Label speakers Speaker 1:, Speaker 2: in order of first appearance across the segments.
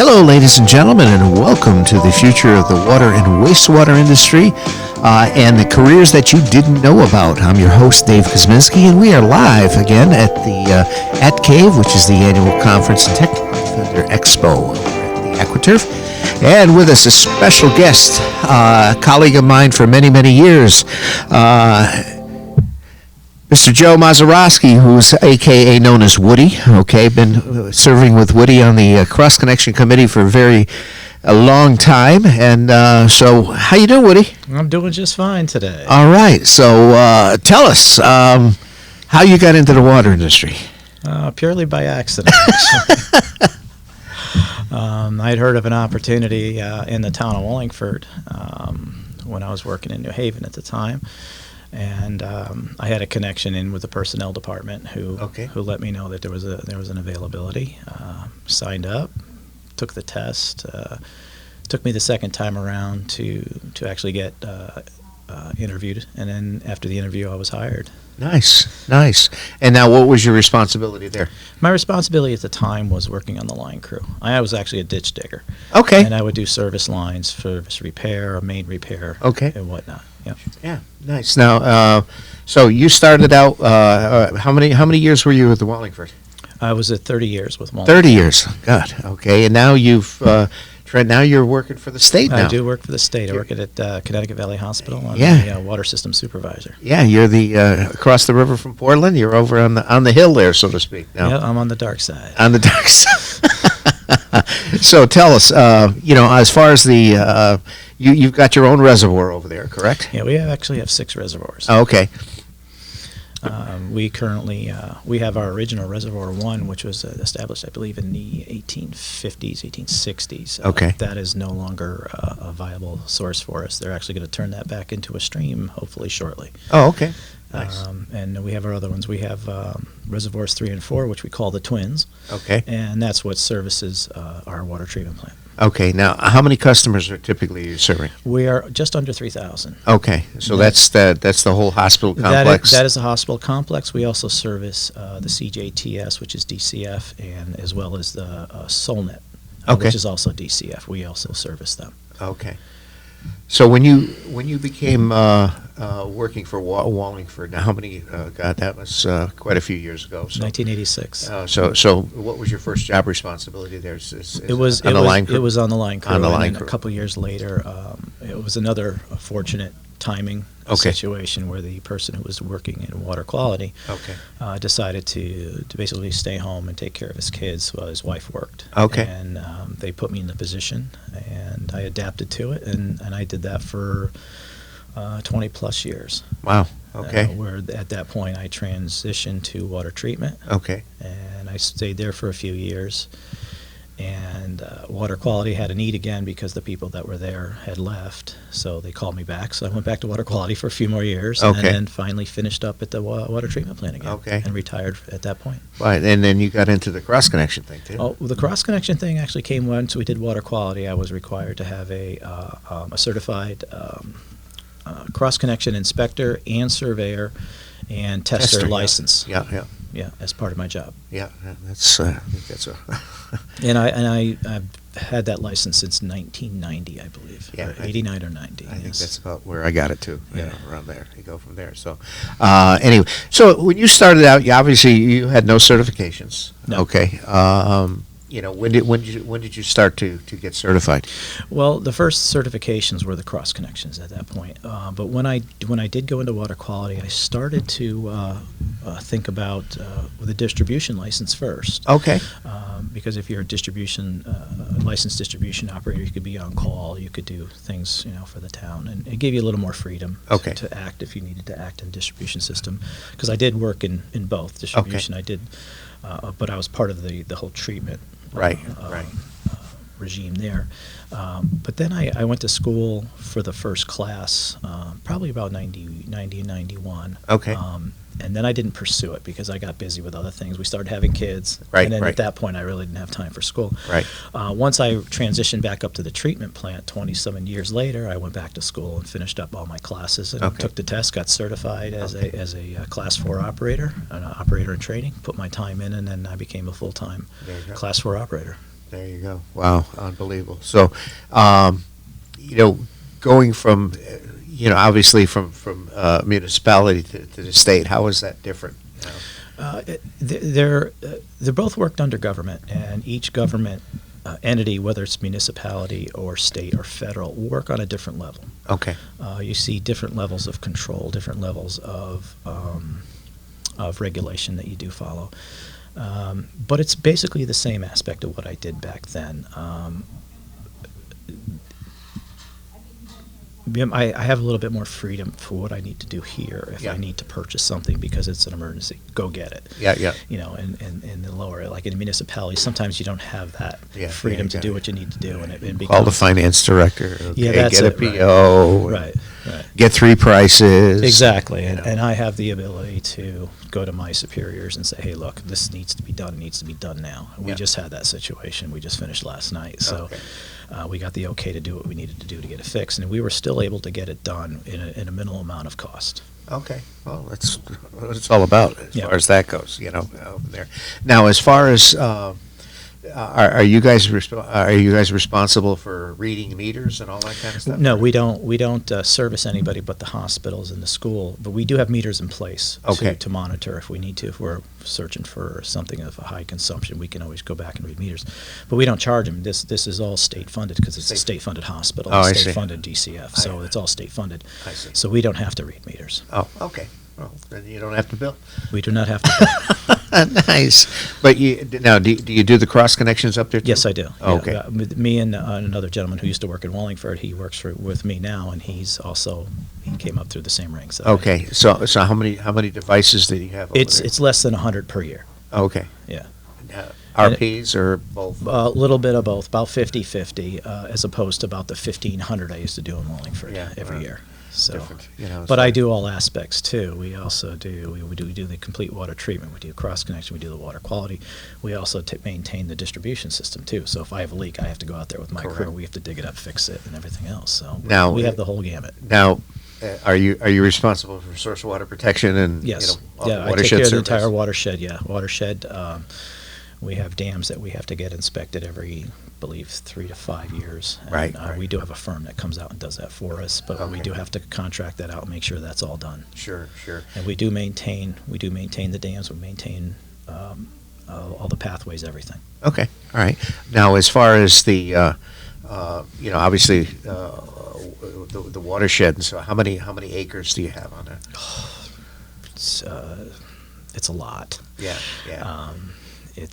Speaker 1: Hello, ladies and gentlemen, and welcome to the future of the water and wastewater industry and the careers that you didn't know about. I'm your host, Dave Kuzminski, and we are live again at the at Cave, which is the annual conference and tech vendor expo at the AquaTurf. And with us, a special guest, a colleague of mine for many, many years, Mr. Joe Mrozowski, who's a.k.a. known as Woody, okay, been serving with Woody on the Cross Connection Committee for a long time. And so, how you doing, Woody?
Speaker 2: I'm doing just fine today.
Speaker 1: All right. So, tell us how you got into the water industry.
Speaker 2: Purely by accident. I'd heard of an opportunity in the town of Wallingford when I was working in New Haven at the time. And I had a connection in with the personnel department who let me know that there was an availability. Signed up, took the test. Took me the second time around to actually get interviewed, and then after the interview, I was hired. Nice. And now, what was your responsibility there? My responsibility at the time was working on the line crew. I was actually a ditch digger.
Speaker 1: Okay.
Speaker 2: And I would do service lines, service repair, or main repair, and whatnot. Yep.
Speaker 1: Yeah, nice. Now, so you started out. How many years were you at the Wallingford?
Speaker 2: I was at 30 years with Wallingford.
Speaker 1: 30 years. God. Okay. And now now you're working for the state now.
Speaker 2: I do work for the state. I work at Connecticut Valley Hospital. I'm the water system supervisor.
Speaker 1: Yeah, you're the across the river from Portland. You're over on the hill there, so to speak. Now.
Speaker 2: Yeah, I'm on the dark side.
Speaker 1: On the dark side. So tell us, as far as the you've got your own reservoir over there, correct?
Speaker 2: Yeah, we actually have 6 reservoirs.
Speaker 1: Oh, okay.
Speaker 2: We currently we have our original Reservoir 1, which was established, I believe, in the 1850s, 1860s.
Speaker 1: Okay.
Speaker 2: That is no longer a viable source for us. They're actually going to turn that back into a stream, hopefully shortly.
Speaker 1: Oh, okay. Nice.
Speaker 2: And we have our other ones. We have Reservoirs 3 and 4, which we call the Twins.
Speaker 1: Okay.
Speaker 2: And that's what services our water treatment plant.
Speaker 1: Okay. Now, how many customers are typically you serving?
Speaker 2: We are just under 3,000.
Speaker 1: Okay. So that's the whole hospital complex?
Speaker 2: That is a hospital complex. We also service the CJTS, which is DCF, and as well as the Solnet, which is also DCF. We also service them.
Speaker 1: Okay. So when you became working for Wallingford, now how many? God, that was quite a few years ago. So,
Speaker 2: 1986.
Speaker 1: So what was your first job responsibility there?
Speaker 2: It was on the line crew.
Speaker 1: On the line crew.
Speaker 2: A couple years later, it was another fortunate timing situation where the person who was working in water quality decided to basically stay home and take care of his kids while his wife worked.
Speaker 1: Okay.
Speaker 2: And they put me in the position, and I adapted to it, and I did that for 20 plus years.
Speaker 1: Wow. Okay.
Speaker 2: Where at that point I transitioned to water treatment.
Speaker 1: Okay.
Speaker 2: And I stayed there for a few years. And water quality had a need again because the people that were there had left. So they called me back. So I went back to water quality for a few more years.
Speaker 1: Okay.
Speaker 2: And then finally finished up at the water treatment plant again.
Speaker 1: Okay.
Speaker 2: And retired at that point.
Speaker 1: Right. And then you got into the cross connection thing, too.
Speaker 2: Oh, well, the cross connection thing actually came once we did water quality. I was required to have a certified cross connection inspector and surveyor and tester license.
Speaker 1: Yeah.
Speaker 2: Yeah, as part of my job.
Speaker 1: Yeah, that's a.
Speaker 2: And I've had that license since 1990, I believe.
Speaker 1: Yeah,
Speaker 2: 89 or 90.
Speaker 1: I think that's about where I got it too. Yeah, around there. You go from there. So, anyway, so when you started out, you had no certifications.
Speaker 2: No.
Speaker 1: Okay. When did you start to get certified?
Speaker 2: Well, the first certifications were the cross connections at that point. But when I did go into water quality, I started to think about the distribution license first.
Speaker 1: Okay.
Speaker 2: Because if you're a licensed distribution operator, you could be on call. You could do things, for the town, and it gave you a little more freedom to act if you needed to act in the distribution system. Because I did work in both distribution. I did, but I was part of the whole treatment. Regime there. But then I went to school for the first class, probably about 90 and 91.
Speaker 1: Okay.
Speaker 2: And then I didn't pursue it because I got busy with other things. We started having kids.
Speaker 1: Right,
Speaker 2: and then
Speaker 1: right.
Speaker 2: at that point, I really didn't have time for school.
Speaker 1: Right.
Speaker 2: Once I transitioned back up to the treatment plant 27 years later, I went back to school and finished up all my classes and took the test, got certified as a Class 4 operator, an operator in training, put my time in, and then I became a full-time Class 4 operator.
Speaker 1: There you go. Wow, unbelievable. So, going from, obviously from municipality to the state, how is that different?
Speaker 2: They're both worked under government, and each government entity, whether it's municipality or state or federal, work on a different level.
Speaker 1: Okay.
Speaker 2: You see different levels of control, different levels of regulation that you do follow. But it's basically the same aspect of what I did back then. I have a little bit more freedom for what I need to do here. If I need to purchase something because it's an emergency, go get it.
Speaker 1: Yeah.
Speaker 2: In the lower, like in municipalities, sometimes you don't have that freedom to do what you need to do, and it becomes,
Speaker 1: call the finance director. Okay,
Speaker 2: that's
Speaker 1: get a
Speaker 2: it,
Speaker 1: PO.
Speaker 2: Right.
Speaker 1: Get 3 prices.
Speaker 2: Exactly, and I have the ability to go to my superiors and say, hey, look, this needs to be done. It needs to be done now. And we just had that situation. We just finished last night, so.
Speaker 1: Okay.
Speaker 2: We got the okay to do what we needed to do to get it fixed, and we were still able to get it done in a minimal amount of cost.
Speaker 1: Okay, well, that's what it's all about as
Speaker 2: Yeah.
Speaker 1: far as that goes. Over there. Now, as far as are you guys responsible for reading meters and all that kind of stuff?
Speaker 2: No, we don't service anybody but the hospitals and the school, but we do have meters in place to monitor if we need to. If we're searching for something of a high consumption, we can always go back and read meters. But we don't charge them. This is all state funded because it's a state funded hospital, state funded DCF, so it's all state funded.
Speaker 1: I see.
Speaker 2: So we don't have to read meters.
Speaker 1: Oh, okay. Well, then you don't have to bill.
Speaker 2: We do not have to.
Speaker 1: Nice. But do you do the cross connections up there too?
Speaker 2: Yes, I do.
Speaker 1: Oh, okay.
Speaker 2: With me and another gentleman who used to work in Wallingford, he works with me now, and he came up through the same ranks.
Speaker 1: Okay. So how many devices do you have over there?
Speaker 2: It's less than 100 per year.
Speaker 1: Okay.
Speaker 2: Yeah.
Speaker 1: RPs or both?
Speaker 2: A little bit of both, about 50-50, as opposed to about the 1,500 I used to do in Wallingford every year. So,
Speaker 1: different,
Speaker 2: but I do all aspects too. We also do we do the complete water treatment. We do cross connection. We do the water quality. We also maintain the distribution system too. So if I have a leak, I have to go out there with my crew. We have to dig it up, fix it, and everything else. So
Speaker 1: now
Speaker 2: we have the whole gamut.
Speaker 1: Now, are you responsible for source water protection and
Speaker 2: yes,
Speaker 1: watershed
Speaker 2: I take care of the
Speaker 1: service?
Speaker 2: entire watershed. Yeah, watershed. We have dams that we have to get inspected every, I believe, 3 to 5 years. And,
Speaker 1: Right.
Speaker 2: We do have a firm that comes out and does that for us, but we do have to contract that out and make sure that's all done.
Speaker 1: Sure.
Speaker 2: And we do maintain the dams. We maintain all the pathways, everything.
Speaker 1: Okay. All right. Now, as far as the, obviously, the watershed, and so how many acres do you have on that?
Speaker 2: It's a lot.
Speaker 1: Yeah.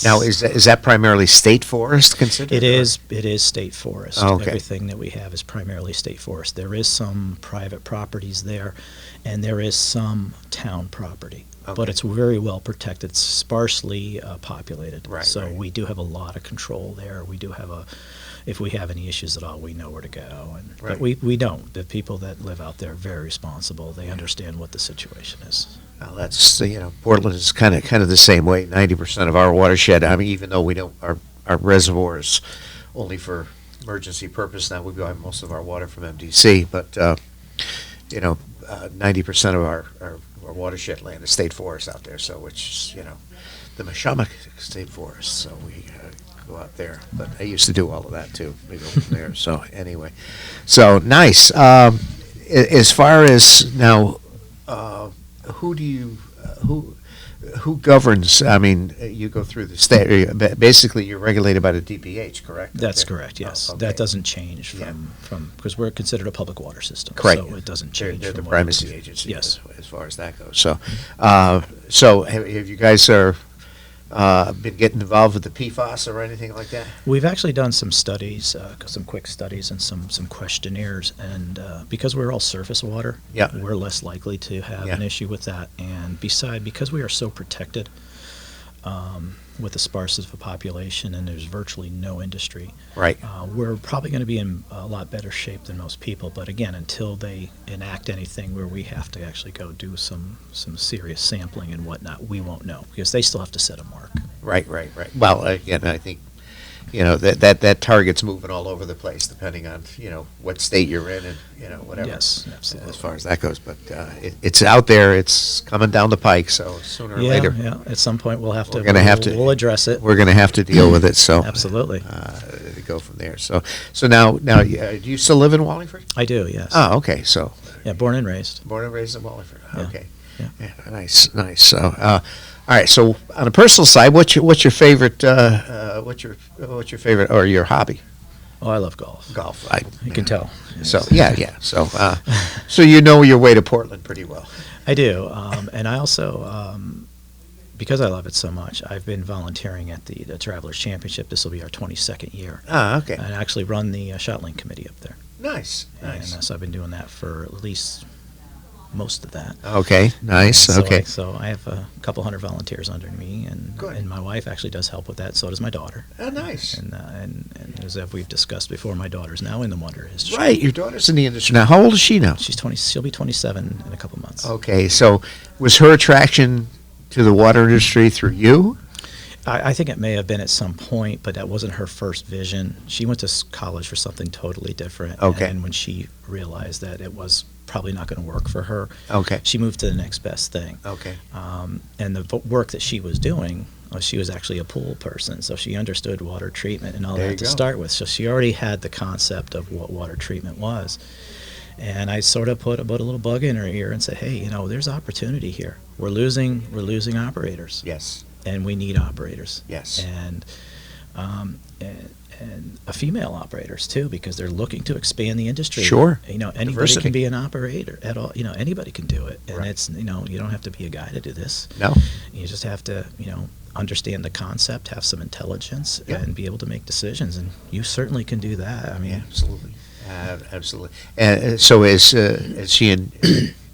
Speaker 2: Now,
Speaker 1: is that primarily state forest considered?
Speaker 2: It is state forest.
Speaker 1: Okay.
Speaker 2: Everything that we have is primarily state forest. There is some private properties there, and there is some town property.
Speaker 1: Okay.
Speaker 2: But it's very well protected. It's sparsely populated.
Speaker 1: Right,
Speaker 2: so
Speaker 1: right.
Speaker 2: we do have a lot of control there. We do have if we have any issues at all, we know where to go. But we don't. The people that live out there are very responsible. They understand what the situation is.
Speaker 1: Well, that's Portland is kind of the same way. 90% of our watershed. I mean, even though we don't, our reservoir is only for emergency purpose. Now we buy most of our water from MDC, but 90% of our watershed land is state forest out there. So which the Mashamak State Forest. So we go out there. But I used to do all of that too. We go from there. So anyway, so nice. As far as now. Who governs? I mean, you go through the state. Basically, you're regulated by the DPH, correct?
Speaker 2: That's correct. Yes,
Speaker 1: okay.
Speaker 2: That doesn't change from because we're considered a public water system.
Speaker 1: Correct.
Speaker 2: So it doesn't change.
Speaker 1: They're the
Speaker 2: from what
Speaker 1: primacy
Speaker 2: we do.
Speaker 1: agency.
Speaker 2: Yes.
Speaker 1: As far as that goes. So have you guys been getting involved with the PFAS or anything like that?
Speaker 2: We've actually done some studies, some quick studies, and some questionnaires, and because we're all surface water, we're less likely to have an issue with that. And because we are so protected with the sparsity of a population, and there's virtually no industry,
Speaker 1: right?
Speaker 2: We're probably going to be in a lot better shape than most people. But again, until they enact anything where we have to actually go do some serious sampling and whatnot, we won't know because they still have to set a mark.
Speaker 1: Right. Well, again, I think that target's moving all over the place, depending on what state you're in and whatever.
Speaker 2: Yes, absolutely.
Speaker 1: As far as that goes, but it's out there. It's coming down the pike. So sooner or later,
Speaker 2: at some point we'll have to.
Speaker 1: We'll
Speaker 2: address it.
Speaker 1: We're going to have to deal with it. So
Speaker 2: absolutely.
Speaker 1: To go from there. So now, do you still live in Wallingford?
Speaker 2: I do. Yes.
Speaker 1: Oh, okay. So.
Speaker 2: Yeah, born and raised.
Speaker 1: Born and raised in Wallingford.
Speaker 2: Yeah.
Speaker 1: Okay.
Speaker 2: Yeah.
Speaker 1: Nice. So, all right. So, on a personal side, what's your favorite? What's your favorite or your hobby?
Speaker 2: Oh, I love golf.
Speaker 1: Golf.
Speaker 2: You can tell.
Speaker 1: So yeah. So, so you know your way to Portland pretty well.
Speaker 2: I do, and I also, because I love it so much, I've been volunteering at the Travelers Championship. This will be our 22nd year.
Speaker 1: Ah, okay.
Speaker 2: I actually run the shot link committee up there.
Speaker 1: Nice.
Speaker 2: And so I've been doing that for at least most of that.
Speaker 1: Okay, nice. Okay.
Speaker 2: So I have a couple hundred volunteers under me, and my wife actually does help with that. So does my daughter.
Speaker 1: Oh, nice.
Speaker 2: And as we've discussed before, my daughter's now in the water industry.
Speaker 1: Right, your daughter's in the industry now. How old is she now?
Speaker 2: She's 20. She'll be 27 in a couple months.
Speaker 1: Okay, so was her attraction to the water industry through you?
Speaker 2: I think it may have been at some point, but that wasn't her first vision. She went to college for something totally different.
Speaker 1: Okay.
Speaker 2: And when she realized that it was probably not going to work for her,
Speaker 1: okay,
Speaker 2: she moved to the next best thing.
Speaker 1: Okay.
Speaker 2: And the work that she was doing, she was actually a pool person, so she understood water treatment and all that to start with. So she already had the concept of what water treatment was. And I sort of put a little bug in her ear and said, hey, there's opportunity here. We're losing operators.
Speaker 1: Yes.
Speaker 2: And we need operators.
Speaker 1: Yes.
Speaker 2: And female operators too, because they're looking to expand the industry.
Speaker 1: Sure.
Speaker 2: Anybody
Speaker 1: Diversity.
Speaker 2: can be an operator at all. Anybody can do it, and
Speaker 1: Right.
Speaker 2: it's you don't have to be a guy to do this.
Speaker 1: No.
Speaker 2: You just have to understand the concept, have some intelligence,
Speaker 1: Yeah.
Speaker 2: and be able to make decisions. And you certainly can do that. I mean,
Speaker 1: Yeah, absolutely. Absolutely. So has she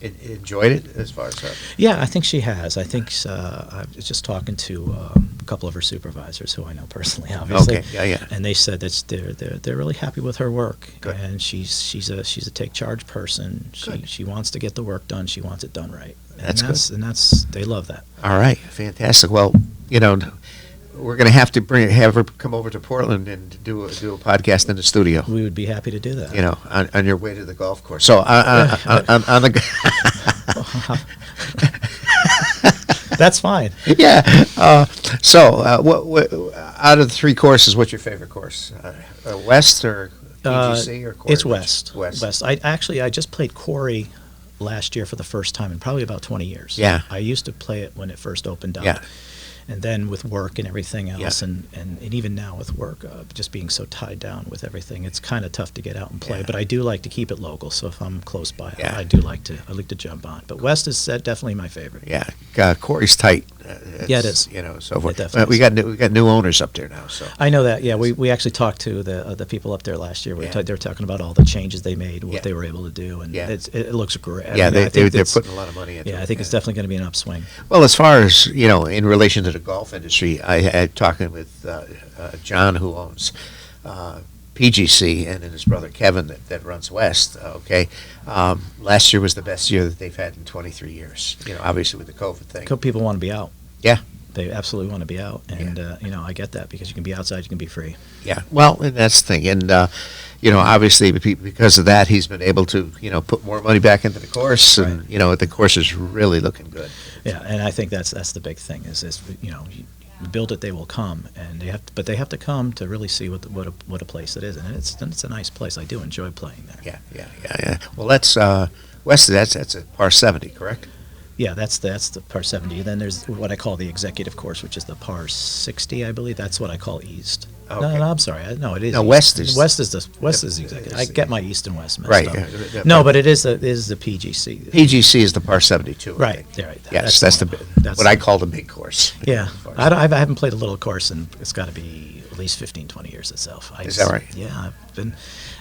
Speaker 1: enjoyed it as far as that?
Speaker 2: Yeah, I think she has. I think I was just talking to a couple of her supervisors who I know personally, obviously.
Speaker 1: Okay. Yeah.
Speaker 2: And they said that they're really happy with her work.
Speaker 1: Good.
Speaker 2: And she's a take charge person. She wants to get the work done. She wants it done right.
Speaker 1: That's good.
Speaker 2: And they love that.
Speaker 1: All right, fantastic. Well, we're going to have to have her come over to Portland and do a podcast in the studio.
Speaker 2: We would be happy to do that.
Speaker 1: On your way to the golf course. So on the.
Speaker 2: That's fine.
Speaker 1: Yeah. What out of the three courses, what's your favorite course? West or PGC or Corey?
Speaker 2: It's West.
Speaker 1: West.
Speaker 2: I just played Corey last year for the first time in probably about 20 years.
Speaker 1: Yeah.
Speaker 2: I used to play it when it first opened up.
Speaker 1: Yeah.
Speaker 2: And then with work and everything else,
Speaker 1: Yeah.
Speaker 2: and even now with work, just being so tied down with everything, it's kind of tough to get out and play.
Speaker 1: Yeah.
Speaker 2: But I do like to keep it local, so if I'm close by,
Speaker 1: Yeah.
Speaker 2: I like to jump on. But West is definitely my favorite.
Speaker 1: Yeah. Corey's tight.
Speaker 2: Yeah, it is.
Speaker 1: So forth.
Speaker 2: It definitely
Speaker 1: We got new owners up there now. So
Speaker 2: I know that. Yeah, we actually talked to the people up there last year.
Speaker 1: Yeah.
Speaker 2: They were talking about all the changes they made, what
Speaker 1: Yeah.
Speaker 2: they were able to do, and
Speaker 1: Yeah.
Speaker 2: it looks great.
Speaker 1: Yeah,
Speaker 2: I think
Speaker 1: they're
Speaker 2: it's-
Speaker 1: putting a lot of money into it.
Speaker 2: Yeah, I think it's definitely going to be an upswing.
Speaker 1: Well, as far as, in relation to the golf industry, I had talking with John, who owns PGC, and then his brother Kevin that runs West. Okay. Last year was the best year that they've had in 23 years, obviously with the COVID thing.
Speaker 2: People want to be out.
Speaker 1: Yeah.
Speaker 2: They absolutely want to be out, and I get that, because you can be outside, you can be free.
Speaker 1: Yeah. Well, and that's the thing. And, obviously because of that, he's been able to, put more money back into the course, and, the course is really looking good.
Speaker 2: Yeah, and I think that's the big thing is you build it, they will come, and they have to come to really see what a place it is, and it's a nice place. I do enjoy playing there.
Speaker 1: Yeah. Well, that's West. That's a par 70, correct?
Speaker 2: Yeah, that's the par 70. Then there's what I call the executive course, which is the par 60, I believe. That's what I call East.
Speaker 1: Okay.
Speaker 2: No, I'm sorry. No, it is.
Speaker 1: No,
Speaker 2: East.
Speaker 1: West is
Speaker 2: the executive. I get my East and West messed
Speaker 1: Right.
Speaker 2: up. No, but it is the PGC.
Speaker 1: PGC is the par 72. I
Speaker 2: Right.
Speaker 1: think.
Speaker 2: Right.
Speaker 1: Yes, that's what I call the big course.
Speaker 2: Yeah,
Speaker 1: As far as-
Speaker 2: I haven't played a little course, and it's got to be at least 15, 20 years itself.
Speaker 1: Is that right?
Speaker 2: Yeah, I've been.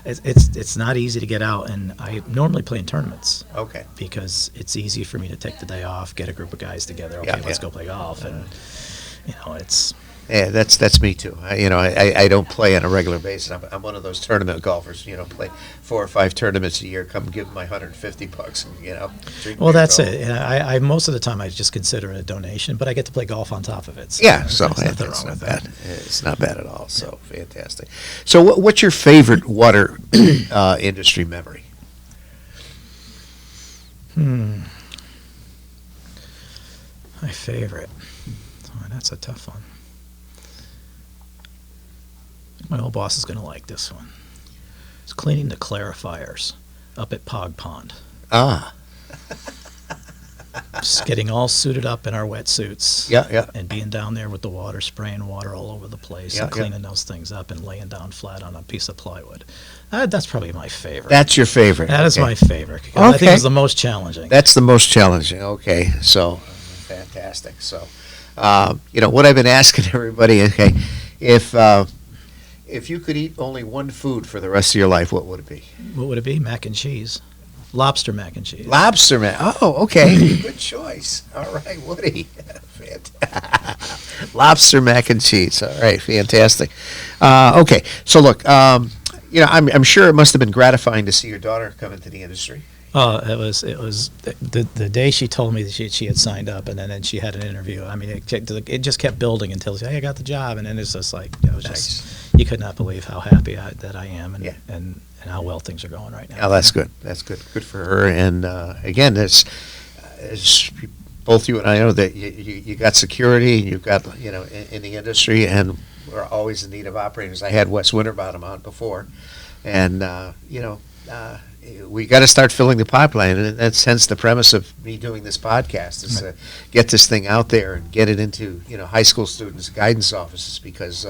Speaker 2: It's not easy to get out, and I normally play in tournaments
Speaker 1: Okay.
Speaker 2: because it's easy for me to take the day off, get a group of guys together. Okay,
Speaker 1: Yeah,
Speaker 2: let's
Speaker 1: yeah.
Speaker 2: go play golf, and it's
Speaker 1: Yeah, that's me too. I don't play on a regular basis. I'm one of those tournament golfers. Play 4 or 5 tournaments a year. Come give them my $150, and drink
Speaker 2: Well,
Speaker 1: beer,
Speaker 2: that's
Speaker 1: go.
Speaker 2: it. And I most of the time I just consider it a donation, but I get to play golf on top of it. So
Speaker 1: Yeah, so
Speaker 2: there's nothing
Speaker 1: that's
Speaker 2: wrong
Speaker 1: not
Speaker 2: with
Speaker 1: bad.
Speaker 2: that.
Speaker 1: It's not bad at all. So fantastic. So what's your favorite water industry memory?
Speaker 2: My favorite. Oh, that's a tough one. My old boss is going to like this one. It's cleaning the clarifiers up at Pog Pond.
Speaker 1: Ah,
Speaker 2: Just getting all suited up in our wetsuits.
Speaker 1: yeah.
Speaker 2: And being down there with the water, spraying water all over the place,
Speaker 1: Yeah,
Speaker 2: and
Speaker 1: yeah.
Speaker 2: cleaning those things up and laying down flat on a piece of plywood. That's probably my favorite.
Speaker 1: That's your favorite.
Speaker 2: That is
Speaker 1: Okay.
Speaker 2: my favorite. 'Cause I think
Speaker 1: Okay.
Speaker 2: it's the most challenging.
Speaker 1: That's the most challenging. Okay, so fantastic. So, what I've been asking everybody. Okay, if you could eat only one food for the rest of your life, what would it be?
Speaker 2: What would it be? Mac and cheese. Lobster mac and cheese.
Speaker 1: Lobster, man. Oh, okay. Good choice. All right, Woody. Lobster mac and cheese. All right, fantastic. Okay, so look, I'm sure it must have been gratifying to see your daughter come into the industry.
Speaker 2: It was the day she told me that she had signed up, and then she had an interview. I mean, it just kept building until she said, "Hey, I got the job," and then it's just like it was just you could not believe how happy that I am, and how well things are going right now.
Speaker 1: Oh, that's good. That's good. Good for her. And again, as both you and I know that you got security, and you've got in the industry, and we're always in need of operators. I had Wes Winterbottom on before, and we got to start filling the pipeline, and that's hence the premise of me doing this podcast is to get this thing out there and get it into high school students' guidance offices because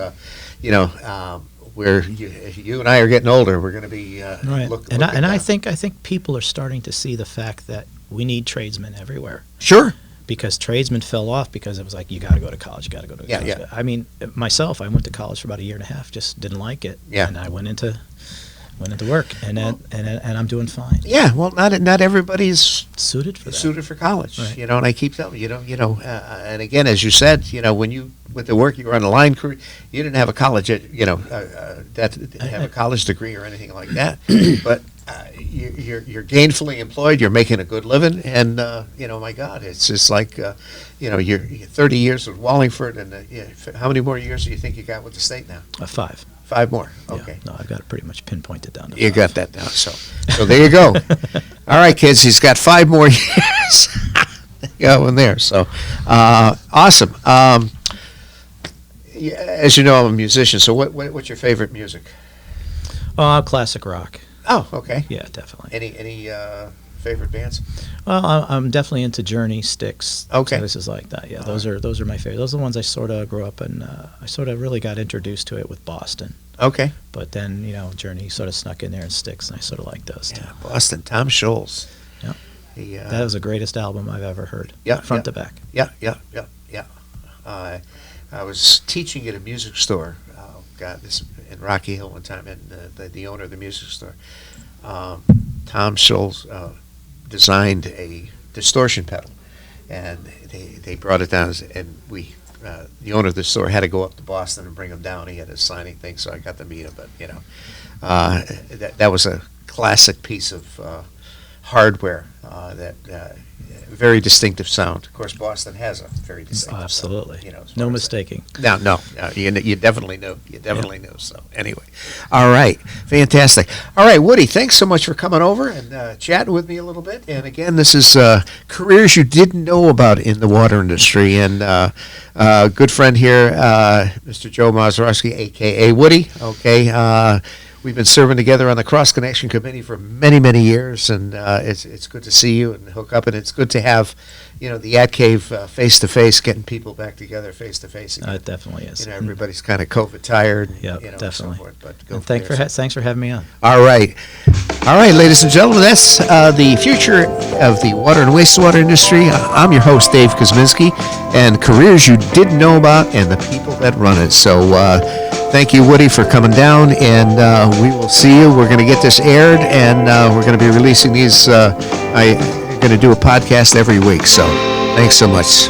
Speaker 1: where you and I are getting older, we're going to be
Speaker 2: Right. And I think people are starting to see the fact that we need tradesmen everywhere.
Speaker 1: Sure.
Speaker 2: Because tradesmen fell off because it was like you got to go to college, you got to go to college.
Speaker 1: Yeah.
Speaker 2: I mean, myself, I went to college for about a year and a half, just didn't like it.
Speaker 1: Yeah.
Speaker 2: And I went into work, and I'm doing fine.
Speaker 1: Yeah, well, not everybody's
Speaker 2: Suited for that.
Speaker 1: suited for college,
Speaker 2: Right.
Speaker 1: and I keep telling you, and again, as you said, when you with the work you were on the line crew, you didn't have a college, didn't have a college degree or anything like that, but you're gainfully employed, you're making a good living, and my God, it's just like you're 30 years with Wallingford, and how many more years do you think you got with the state now?
Speaker 2: 5.
Speaker 1: 5 more.
Speaker 2: Yeah.
Speaker 1: Okay.
Speaker 2: No, I've got it pretty much pinpointed down to
Speaker 1: You
Speaker 2: 5.
Speaker 1: got that now. So there you go. All right, kids. He's got 5 more years going there. So awesome. As you know, I'm a musician. So what's your favorite music?
Speaker 2: Classic rock.
Speaker 1: Oh, okay.
Speaker 2: Yeah, definitely.
Speaker 1: Any favorite bands?
Speaker 2: Well, I'm definitely into Journey, Styx.
Speaker 1: Okay.
Speaker 2: Places like that. Yeah, those are my favorite. Those are the ones I sort of grew up in. I sort of really got introduced to it with Boston.
Speaker 1: Okay.
Speaker 2: But then, Journey sort of snuck in there and Styx, and I sort of like those too.
Speaker 1: Yeah, Boston. Tom Scholz.
Speaker 2: Yeah. That was the greatest album I've ever heard.
Speaker 1: Yeah,
Speaker 2: Front to back.
Speaker 1: Yeah. I was teaching at a music store. This in Rocky Hill one time, and the owner of the music store, Tom Scholz, designed a distortion pedal, and they brought it down, and the owner of the store had to go up to Boston and bring him down. He had a signing thing, so I got to meet him. But that was a classic piece of hardware that very distinctive sound. Of course, Boston has a very distinctive
Speaker 2: Absolutely.
Speaker 1: sound. As
Speaker 2: No
Speaker 1: far as
Speaker 2: mistaking.
Speaker 1: No, you definitely knew. You definitely knew. So anyway, all right, fantastic. All right, Woody, thanks so much for coming over and chatting with me a little bit. And again, this is careers you didn't know about in the water industry. And good friend here, Mr. Joe Mrozowski, a.k.a. Woody. Okay. We've been serving together on the Cross Connection Committee for many, many years, and it's good to see you and hook up, and it's good to have, the Ad Cave face-to-face, getting people back together face-to-face again.
Speaker 2: It definitely is.
Speaker 1: Everybody's kind of COVID tired.
Speaker 2: Yeah,
Speaker 1: and
Speaker 2: definitely.
Speaker 1: So forth, but go
Speaker 2: And
Speaker 1: from there.
Speaker 2: thanks for having me on.
Speaker 1: All right, ladies and gentlemen, that's the future of the water and wastewater industry. I'm your host, Dave Kuzminski, and careers you didn't know about and the people that run it. So thank you, Woody, for coming down, and we will see you. We're going to get this aired, and we're going to be releasing these. I'm going to do a podcast every week, so thanks so much.